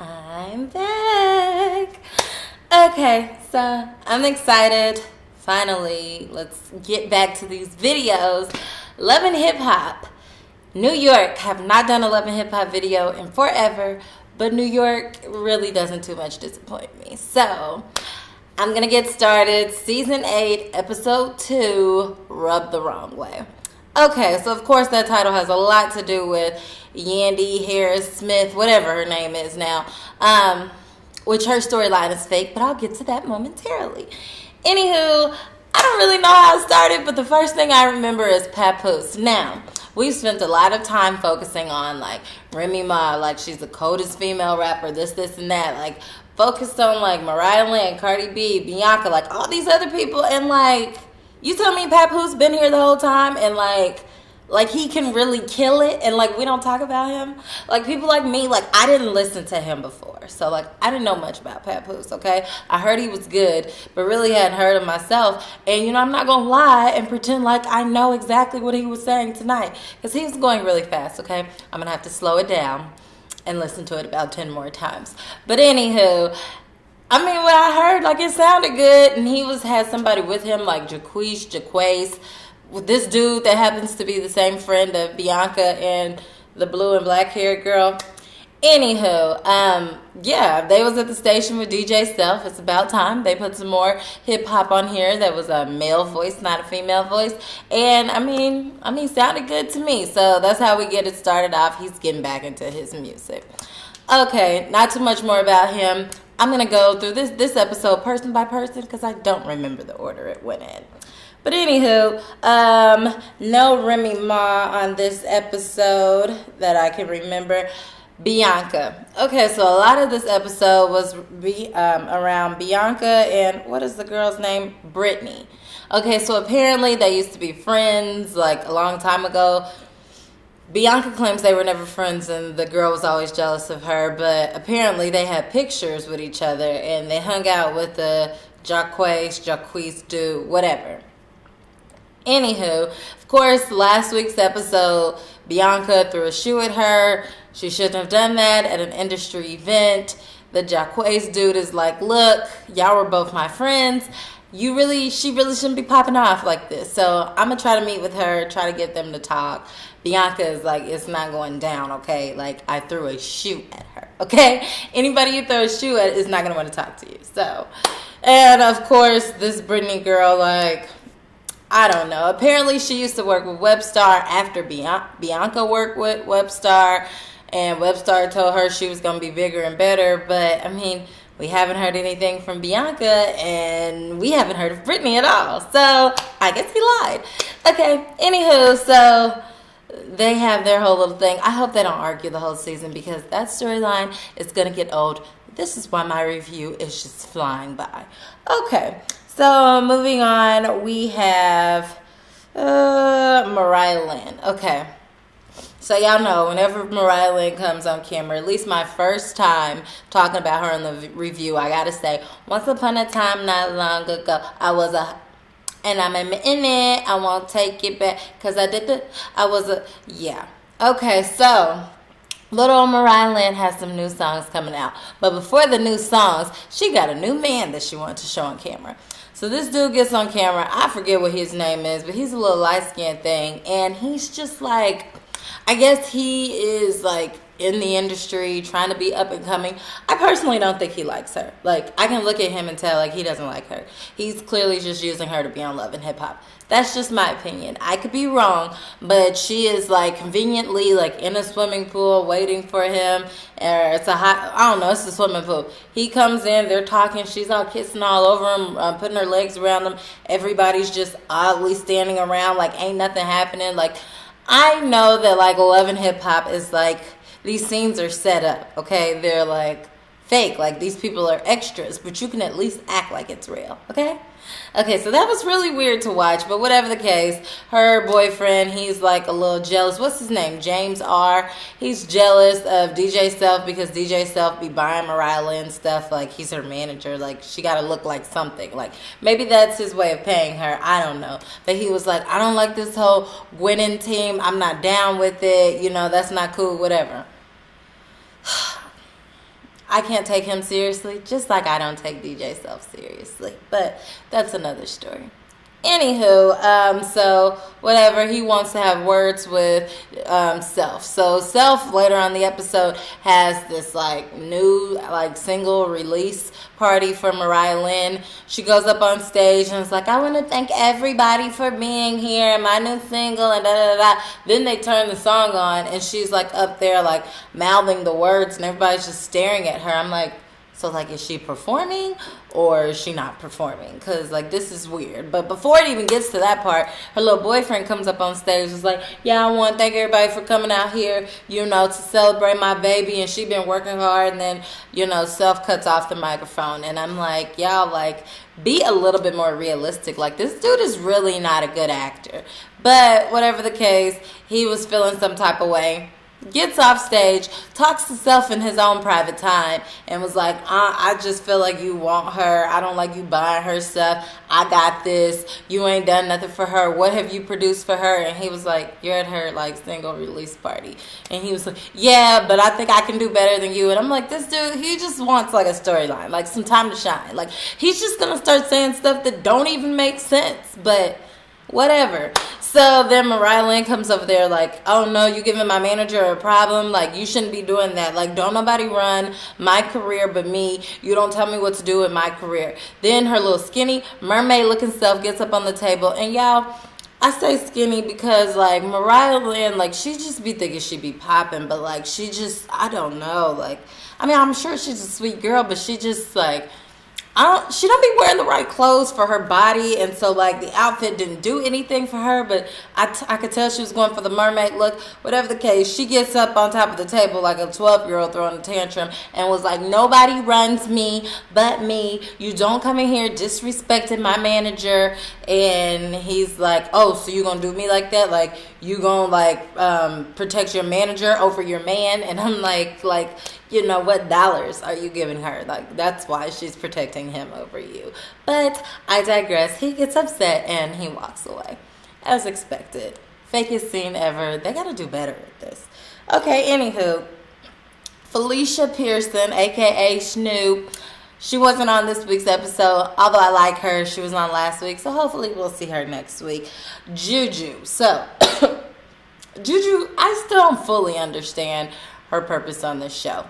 I'm back. Okay, so I'm excited. Finally, let's get back to these videos. Love and Hip Hop. New York, have not done a Love and Hip Hop video in forever, but New York really doesn't too much disappoint me. So, I'm going to get started. Season 8, Episode 2, Rub the Wrong Way. Okay, so of course that title has a lot to do with Yandy, Harris, Smith, whatever her name is now, which her storyline is fake, but I'll get to that momentarily. Anywho, I don't really know how it started, but the first thing I remember is Papoose. Now, we've spent a lot of time focusing on, like, Remy Ma, like, she's the coldest female rapper, this, and that, like, focused on, like, Mariahlynn, Cardi B, Bianca, like, all these other people, and, like, you tell me Papoose been here the whole time and like he can really kill it and like we don't talk about him? Like people like me, like I didn't listen to him before. So like I didn't know much about Papoose, okay? I heard he was good, but really hadn't heard him myself. And you know, I'm not gonna lie and pretend like I know exactly what he was saying tonight. Because he was going really fast, okay? I'm gonna have to slow it down and listen to it about 10 more times. But anywho, I mean, what I heard, like, it sounded good, and he had somebody with him, like Jaquace, with this dude that happens to be the same friend of Bianca and the blue and black haired girl. Anywho, yeah, they was at the station with DJ Self. It's about time. They put some more hip hop on here that was a male voice, not a female voice. And I mean, sounded good to me. So that's how we get it started off. He's getting back into his music. Okay, not too much more about him. I'm going to go through this episode person by person because I don't remember the order it went in. But anywho, no Remy Ma on this episode that I can remember. Bianca. Okay, so a lot of this episode was around Bianca and what is the girl's name? Brittany. Okay, so apparently they used to be friends like a long time ago. Bianca claims they were never friends and the girl was always jealous of her, but apparently they had pictures with each other and they hung out with the Jaquace dude, whatever. Anywho, of course, last week's episode, Bianca threw a shoe at her. She shouldn't have done that at an industry event. The Jaquace dude is like, look, y'all were both my friends. She really shouldn't be popping off like this. So I'm going to try to meet with her, try to get them to talk. Bianca is like, it's not going down, okay? Like, I threw a shoe at her, okay? Anybody you throw a shoe at is not going to want to talk to you. So, and of course, this Brittany girl, like, I don't know. Apparently, she used to work with Webstar after Bianca worked with Webstar. And Webstar told her she was going to be bigger and better. But, I mean, we haven't heard anything from Bianca, and we haven't heard of Brittany at all. So, I guess he lied. Okay, anywho, so they have their whole little thing. I hope they don't argue the whole season because that storyline is going to get old. This is why my review is just flying by. Okay, so moving on, we have Mariahlynn. Okay. So y'all know, whenever Mariahlynn comes on camera, at least my first time talking about her in the review, I gotta say, once upon a time, not long ago, and I'm in it, I won't take it back, because yeah. Okay, so, little Mariahlynn has some new songs coming out, but before the new songs, she got a new man that she wanted to show on camera. So this dude gets on camera, I forget what his name is, but he's a little light-skinned thing, and he's just like, I guess he is like in the industry trying to be up and coming. I personally don't think he likes her. Like, I can look at him and tell like he doesn't like her. He's clearly just using her to be on Love and Hip Hop. That's just my opinion. I could be wrong, but she is like conveniently like in a swimming pool waiting for him. Or it's it's a swimming pool. He comes in, they're talking, she's all kissing all over him, putting her legs around him. Everybody's just oddly standing around like ain't nothing happening. Like, I know that like Love and Hip Hop is like, these scenes are set up, okay? They're like fake, like these people are extras, but you can at least act like it's real, okay? Okay, so that was really weird to watch, but whatever the case, her boyfriend, he's like a little jealous. What's his name? James R. He's jealous of DJ Self because DJ Self be buying Mariahlynn stuff. Like, he's her manager. Like, she got to look like something. Like, maybe that's his way of paying her. I don't know. But he was like, I don't like this whole winning team. I'm not down with it. You know, that's not cool, whatever. I can't take him seriously, just like I don't take DJ Self seriously. But that's another story. Anywho, so whatever, he wants to have words with Self. So Self later on the episode has this like new like single release party for Mariahlynn. She goes up on stage and it's like, I want to thank everybody for being here, my new single, and da da da. Then they turn the song on and she's like up there like mouthing the words and everybody's just staring at her. I'm like, so, like, is she performing or is she not performing? Because, like, this is weird. But before it even gets to that part, her little boyfriend comes up on stage and is like, yeah, I want to thank everybody for coming out here, you know, to celebrate my baby. And she been working hard. And then, you know, Self cuts off the microphone. And I'm like, y'all, like, be a little bit more realistic. Like, this dude is really not a good actor. But whatever the case, he was feeling some type of way. Gets off stage, talks to Self in his own private time, and was like, I just feel like you want her. I don't like you buying her stuff. I got this. You ain't done nothing for her. What have you produced for her? And he was like, you're at her, like, single release party. And he was like, yeah, but I think I can do better than you. And I'm like, this dude, he just wants, like, a storyline, like, some time to shine. Like, he's just going to start saying stuff that don't even make sense. But whatever. So then Mariahlynn comes over there like, oh no, you giving my manager a problem? Like, you shouldn't be doing that. Like, don't nobody run my career but me. You don't tell me what to do with my career. Then her little skinny mermaid looking self gets up on the table. And y'all, I say skinny because like Mariahlynn, like she just be thinking she be popping. But like she just, I don't know. Like, I mean, I'm sure she's a sweet girl, but she just like, she don't be wearing the right clothes for her body, and so like the outfit didn't do anything for her. But I could tell she was going for the mermaid look. Whatever the case, she gets up on top of the table like a 12-year-old throwing a tantrum and was like, nobody runs me but me. You don't come in here disrespecting my manager. And he's like, oh, so you gonna do me like that? Like, you gonna like protect your manager over your man? And I'm like, you know, what dollars are you giving her? Like, that's why she's protecting him over you. But I digress. He gets upset and he walks away. As expected. Fakest scene ever. They gotta do better at this. Okay, anywho. Felicia Pearson, a.k.a. Snoop. She wasn't on this week's episode, although I like her. She was on last week, so hopefully we'll see her next week. Juju. So, Juju, I still don't fully understand her purpose on this show.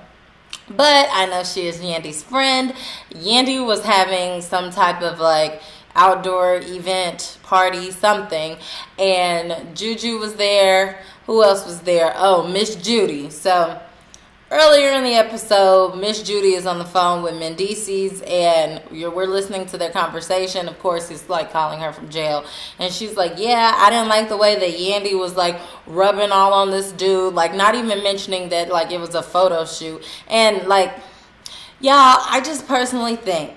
But I know she is Yandy's friend. Yandy was having some type of like outdoor event, party, something. And Juju was there. Who else was there? Oh, Miss Judy. So earlier in the episode, Miss Judy is on the phone with Mendices, and we're listening to their conversation. Of course, he's like calling her from jail, and she's like, yeah, I didn't like the way that Yandy was like rubbing all on this dude, like not even mentioning that like it was a photo shoot. And like, y'all, I just personally think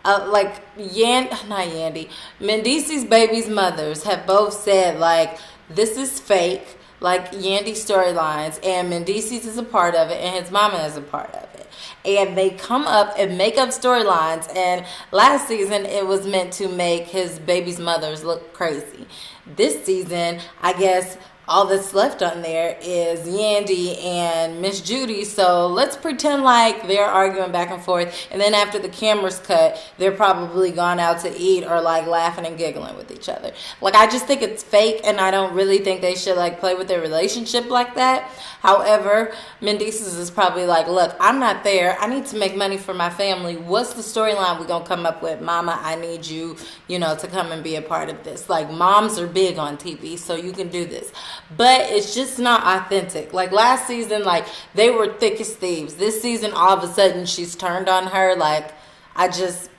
not Yandy, Mendices' baby's mothers have both said like, this is fake. Like Yandy storylines, and Mendices is a part of it, and his mama is a part of it. And they come up and make up storylines, and last season it was meant to make his baby's mothers look crazy. This season, I guess all that's left on there is Yandy and Miss Judy. So let's pretend like they're arguing back and forth, and then after the camera's cut, they're probably gone out to eat or like laughing and giggling with each other. Like, I just think it's fake, and I don't really think they should like play with their relationship like that. However, Mendices is probably like, look, I'm not there. I need to make money for my family. What's the storyline we're gonna come up with? Mama, I need you, you know, to come and be a part of this. Like, moms are big on TV, so you can do this. But it's just not authentic. Like last season, like they were thick as thieves. This season, all of a sudden, she's turned on her. Like, I'm just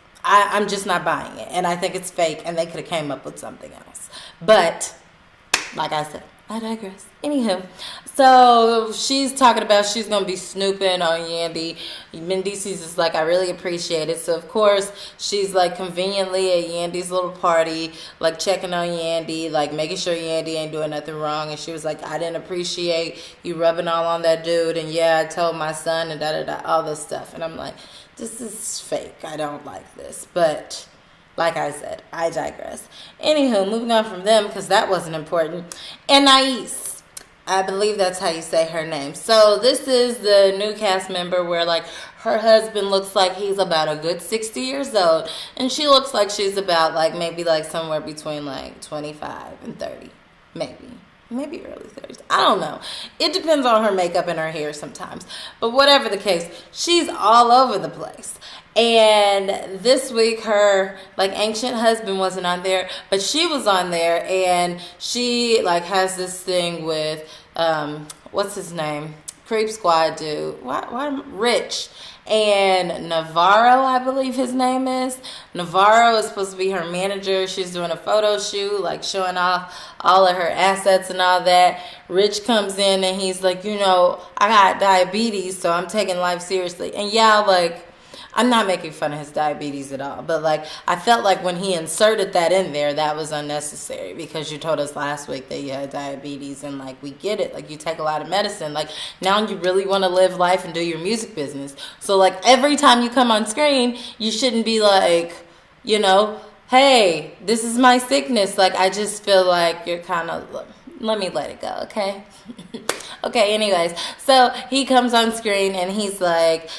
not buying it. And I think it's fake, and they could have came up with something else. But, like I said, I digress. Anywho, so she's talking about she's going to be snooping on Yandy. Mendices is like, I really appreciate it. So, of course, she's like conveniently at Yandy's little party, like checking on Yandy, like making sure Yandy ain't doing nothing wrong. And she was like, I didn't appreciate you rubbing all on that dude. And yeah, I told my son and da-da-da, all this stuff. And I'm like, this is fake. I don't like this. But like I said, I digress. Anywho, moving on from them, because that wasn't important. Anais. I believe that's how you say her name. So this is the new cast member where like her husband looks like he's about a good 60 years old, and she looks like she's about like maybe like somewhere between like 25 and 30, maybe early 30s. I don't know. It depends on her makeup and her hair sometimes. But whatever the case, she's all over the place. And this week her like ancient husband wasn't on there, but she was on there, and she like has this thing with what's his name? Creep Squad dude. Why Rich and Navarro, I believe his name is. Navarro is supposed to be her manager. She's doing a photo shoot, like showing off all of her assets and all that. Rich comes in and he's like, you know, I got diabetes, so I'm taking life seriously. And yeah, like, I'm not making fun of his diabetes at all, but like I felt like when he inserted that in there, that was unnecessary, because you told us last week that you had diabetes, and like we get it, like you take a lot of medicine, like now you really want to live life and do your music business. So like every time you come on screen, you shouldn't be like, you know, hey, this is my sickness. Like I just feel like you're kind of, let me let it go, okay? Okay, anyways, so he comes on screen and he's like,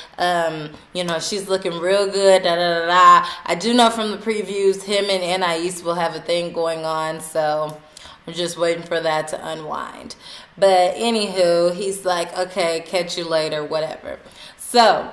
you know, she's looking real good, da da da da. I do know from the previews him and Anais will have a thing going on, so I'm just waiting for that to unwind. But anywho, he's like, okay, catch you later, whatever. So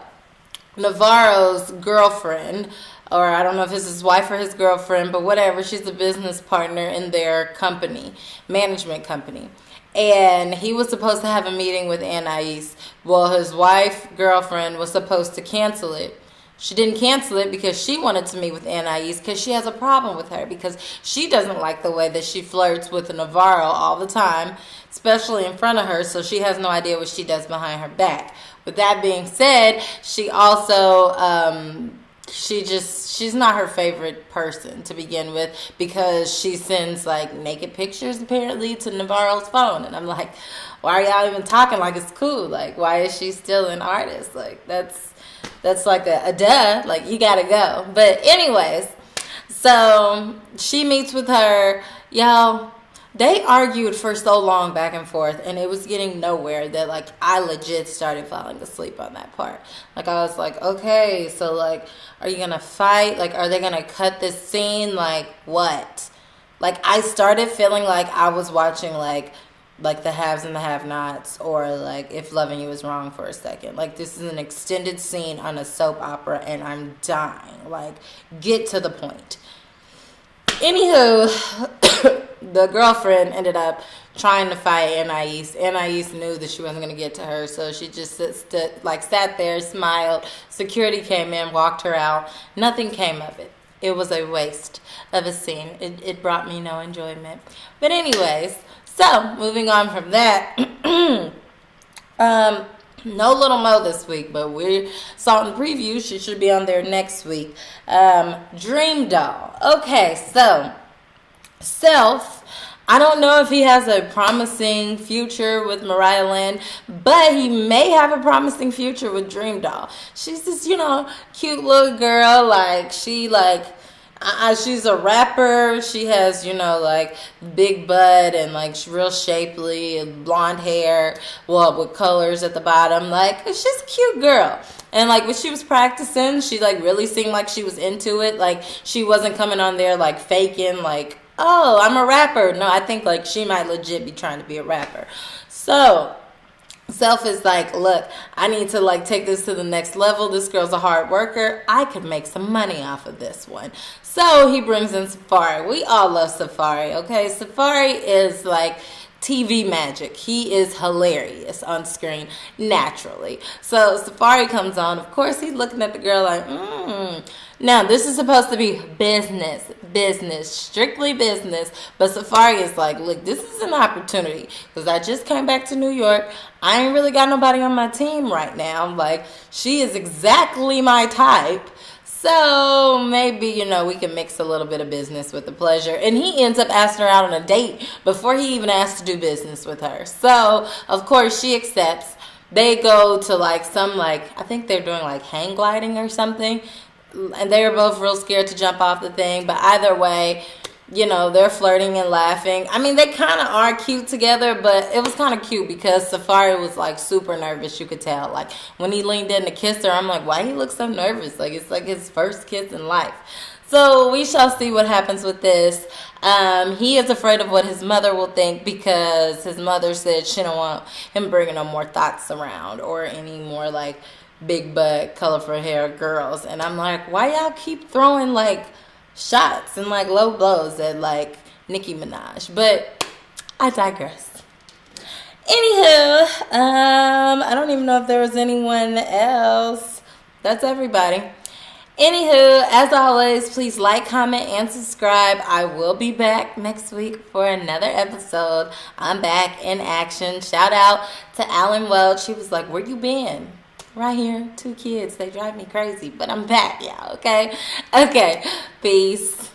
Navarro's girlfriend, or I don't know if it's his wife or his girlfriend, but whatever, she's a business partner in their company, management company. And he was supposed to have a meeting with Anais. Well, his wife, girlfriend, was supposed to cancel it. She didn't cancel it because she wanted to meet with Anais because she has a problem with her, because she doesn't like the way that she flirts with Navarro all the time, especially in front of her, so she has no idea what she does behind her back. With that being said, she also... she's not her favorite person to begin with, because she sends like naked pictures apparently to Navarro's phone, and I'm like, why are y'all even talking like it's cool? Like, why is she still an artist? Like that's like a duh, like you gotta go. But anyways, so she meets with her. Y'all, they argued for so long back and forth, and it was getting nowhere that like I legit started falling asleep on that part. Like I was like, okay, so like, are you gonna fight? Like, are they gonna cut this scene? Like what? Like I started feeling like I was watching like the haves and the have-nots, or like If Loving You Is Wrong for a second. Like this is an extended scene on a soap opera, and I'm dying. Like, get to the point. Anywho, the girlfriend ended up trying to fight Anais. Anais knew that she wasn't going to get to her, so she just sat there, smiled. Security came in, walked her out. Nothing came of it. It was a waste of a scene. It brought me no enjoyment. But anyways, so moving on from that, no Little Mo this week, but we saw in preview she should be on there next week. Dream Doll. Okay, so Self, I don't know if he has a promising future with Mariahlynn, but he may have a promising future with Dream Doll. She's this, you know, cute little girl. Like, she's a rapper. She has, you know, like big butt and like real shapely, blonde hair, well, with colors at the bottom. Like, she's a cute girl. And like when she was practicing, she like really seemed like she was into it. Like she wasn't coming on there like faking like, oh, I'm a rapper. No, I think like she might legit be trying to be a rapper. So Self is like, look, I need to like take this to the next level. This girl's a hard worker. I could make some money off of this one. So he brings in Safaree. We all love Safaree, okay? Safaree is like TV magic. He is hilarious on screen naturally. So Safaree comes on. Of course, he's looking at the girl like, Now, this is supposed to be business, strictly business. But Safaree is like, look, this is an opportunity because I just came back to New York. I ain't really got nobody on my team right now. Like, she is exactly my type. So maybe, you know, we can mix a little bit of business with the pleasure. And he ends up asking her out on a date before he even asked to do business with her. So, of course, she accepts. They go to like some like, I think they're doing like hang gliding or something. And they were both real scared to jump off the thing. But either way, you know, they're flirting and laughing. I mean, they kind of are cute together, but it was kind of cute because Safaree was like super nervous. You could tell. Like when he leaned in to kiss her, I'm like, why he look so nervous? Like it's like his first kiss in life. So we shall see what happens with this. He is afraid of what his mother will think because his mother said she don't want him bringing no more thoughts around or any more like big butt, colorful hair girls. And I'm like, why y'all keep throwing like shots and like low blows at like Nicki Minaj? But I digress. Anywho, I don't even know if there was anyone else. That's everybody. Anywho, as always, please like, comment, and subscribe. I will be back next week for another episode. I'm back in action. Shout out to Alan Welch. He was like, where you been? Right here. 2 kids. They drive me crazy. But I'm back, y'all. Okay? Okay. Peace.